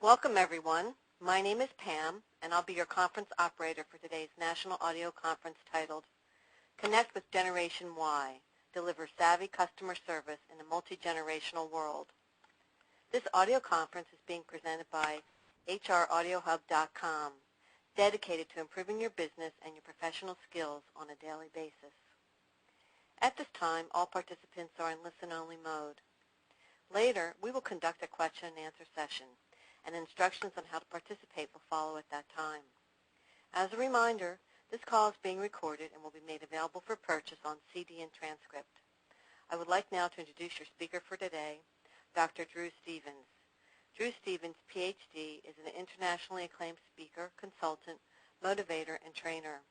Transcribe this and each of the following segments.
Welcome, everyone. My name is Pam, and I'll be your conference operator for today's national audio conference titled Connect with Generation Y, Deliver Savvy Customer Service in a Multi-Generational World. This audio conference is being presented by HRAudioHub.com, dedicated to improving your business and your professional skills on a daily basis. At this time, all participants are in listen-only mode. Later, we will conduct a question and answer session, and instructions on how to participate will follow at that time. As a reminder, this call is being recorded and will be made available for purchase on CD and transcript. I would like now to introduce your speaker for today, Dr. Drew Stevens. Drew Stevens, Ph.D., is an internationally acclaimed speaker, consultant, motivator, and trainer.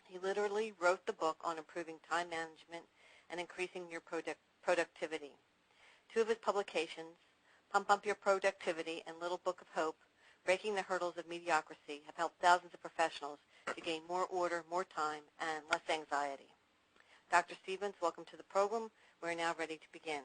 He literally wrote the book on improving time management and increasing your productivity. Two of his publications, Pump Up Your Productivity and Little Book of Hope, Breaking the Hurdles of Mediocrity, have helped thousands of professionals to gain more order, more time, and less anxiety. Dr. Stevens, welcome to the program. We're now ready to begin.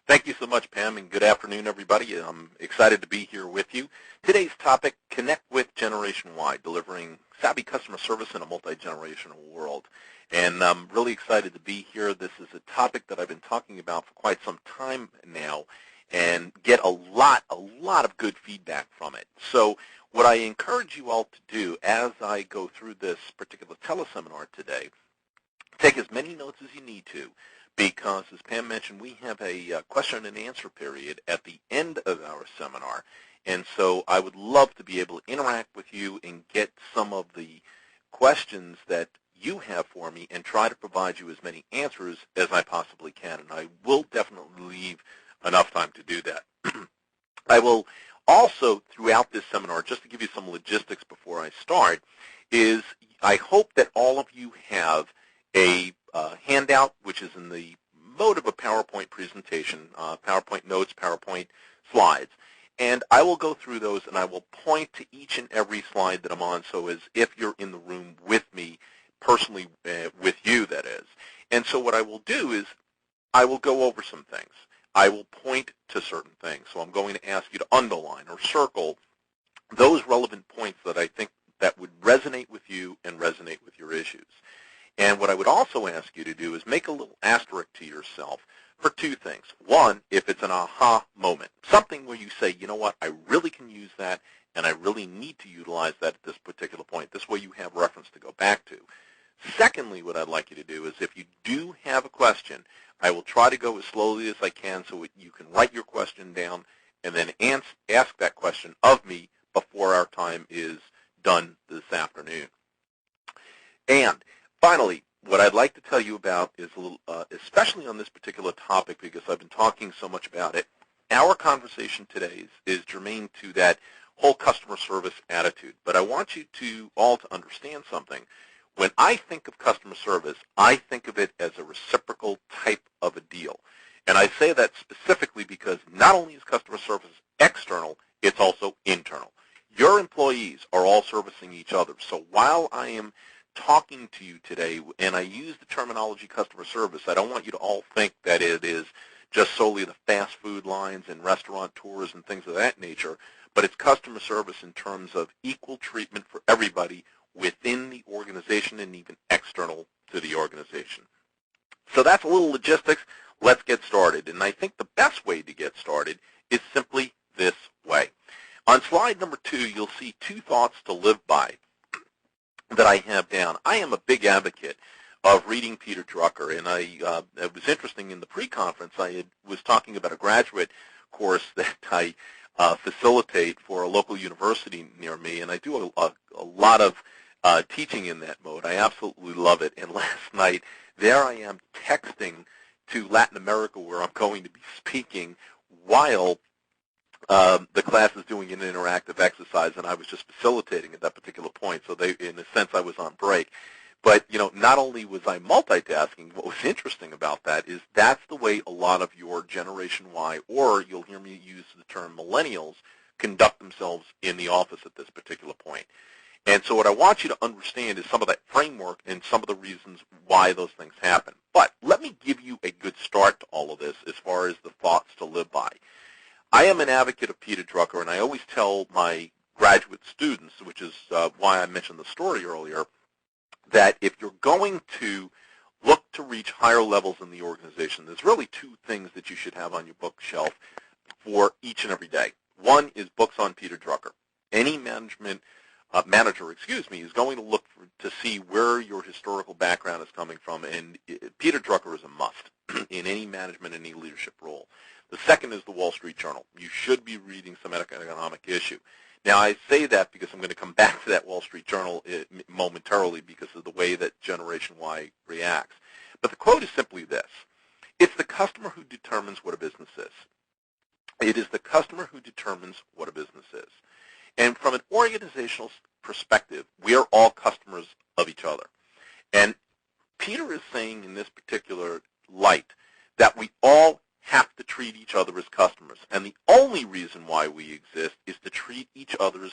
Thank you so much, Pam, and good afternoon, everybody. I'm excited to be here with you. Today's topic, Connect with Generation Y, delivering savvy customer service in a multi-generational world. And I'm really excited to be here. This is a topic that I've been talking about for quite some time now and get a lot of good feedback from it. So what I encourage you all to do as I go through this particular teleseminar today, take as many notes as you need to, because as Pam mentioned, we have a question and answer period at the end of our seminar. And so I would love to be able to interact with you and get some of the questions that you have for me and try to provide you as many answers as I possibly can. And I will definitely leave enough time to do that. I will also, throughout this seminar, just to give you some logistics before I start, is I hope that all of you have a handout, which is in the mode of a PowerPoint presentation, PowerPoint notes, PowerPoint slides. And I will go through those, and I will point to each and every slide that I'm on, so as if you're in the room with me, personally with you, that is. And so what I will do is I will go over some things. I will point to certain things. So I'm going to ask you to underline or circle those relevant points that I think that would resonate with you and resonate with your issues. And what I would also ask you to do is make a little asterisk to yourself for two things. One, if it's an aha moment, something where you say, you know what, I really can use that, and I really need to utilize that at this particular point. This way you have reference to go back to. Secondly, what I'd like you to do is if you do have a question, I will try to go as slowly as I can so you can write your question down and then ask that question of me before our time is done this afternoon. And finally, what I'd like to tell you about is, a little, especially on this particular topic, because I've been talking so much about it, our conversation today is germane to that whole customer service attitude. But I want you all to understand something. When I think of customer service, I think of it as a reciprocal type of a deal. And I say that specifically because not only is customer service external, it's also internal. Your employees are all servicing each other. So while I am talking to you today, and I use the terminology customer service, I don't want you to all think that it is just solely the fast food lines and restaurateurs and things of that nature, but it's customer service in terms of equal treatment for everybody within the organization and even external to the organization. So that's a little logistics. Let's get started. And I think the best way to get started is simply this way. On slide number 2, you'll see 2 thoughts to live by that I have down. I am a big advocate of reading Peter Drucker, and it was interesting in the pre-conference I was talking about a graduate course that I facilitate for a local university near me, and I do a lot of teaching in that mode. I absolutely love it. And last night, there I am texting to Latin America where I'm going to be speaking while the class is doing an interactive exercise, and I was just facilitating at that particular point. So in a sense, I was on break. But, not only was I multitasking, what was interesting about that is that's the way a lot of your Generation Y, or you'll hear me use the term millennials, conduct themselves in the office at this particular point. And so what I want you to understand is some of that framework and some of the reasons why those things happen. But let me give you a good start to all of this as far as the thoughts to live by. I am an advocate of Peter Drucker, and I always tell my graduate students, which is why I mentioned the story earlier, that if you're going to look to reach higher levels in the organization, there's really two things that you should have on your bookshelf for each and every day. One is books on Peter Drucker. Any manager, is going to look to see where your historical background is coming from, and Peter Drucker is a must in any management, any leadership role. The second is the Wall Street Journal. You should be reading some economic issue. Now, I say that because I'm going to come back to that Wall Street Journal momentarily because of the way that Generation Y reacts. But the quote is simply this: it's the customer who determines what a business is. It is the customer who determines what a business is. And from an organizational perspective, we are all customers of each other. And Peter is saying in this particular light that we all have to treat each other as customers. And the only reason why we exist is to treat each other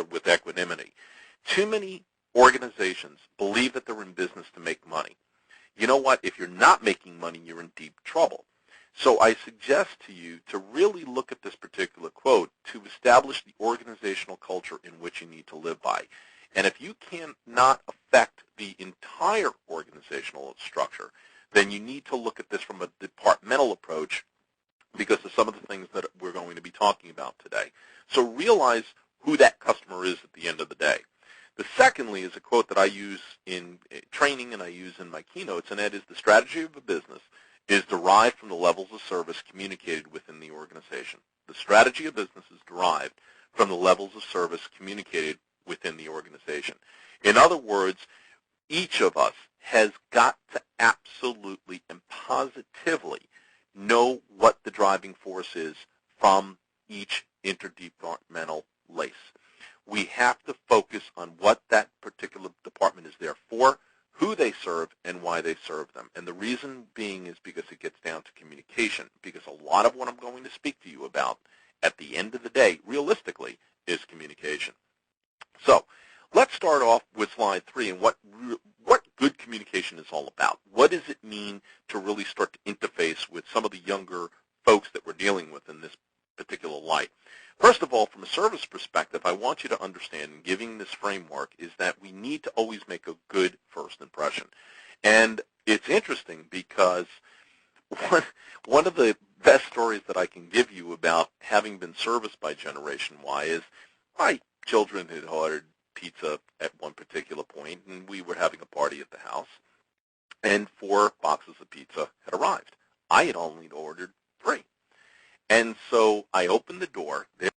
with equanimity. Too many organizations believe that they're in business to make money. You know what? If you're not making money, you're in deep trouble. So I suggest to you to really look at this particular quote to establish the organizational culture in which you need to live by. And if you cannot affect the entire organizational structure, then you need to look at this from a departmental approach because of some of the things that we're going to be talking about today. So realize who that customer is at the end of the day. The secondly is a quote that I use in training and I use in my keynotes, and that is the strategy of a business is derived from the levels of service communicated within the organization. The strategy of business is derived from the levels of service communicated within the organization. In other words, each of us has got to absolutely and positively know what the driving force is from each interdepartmental lace. We have to focus on what that particular department is there for, who they serve, and why they serve them. And the reason being is because it gets down to communication, because a lot of what I'm going to speak to you about at the end of the day, realistically, is communication. So let's start off with slide 3 and what good communication is all about. What does it mean to really start to interface with some of the younger folks that we're dealing with in this particular light? First of all, from a service perspective, I want you to understand, in giving this framework, is that we need to always make a good first impression. And it's interesting because one of the best stories that I can give you about having been serviced by Generation Y is my children had ordered pizza at one particular point, and we were having a party at the house, and 4 boxes of pizza had arrived. I had only ordered 3. And so I opened the door. There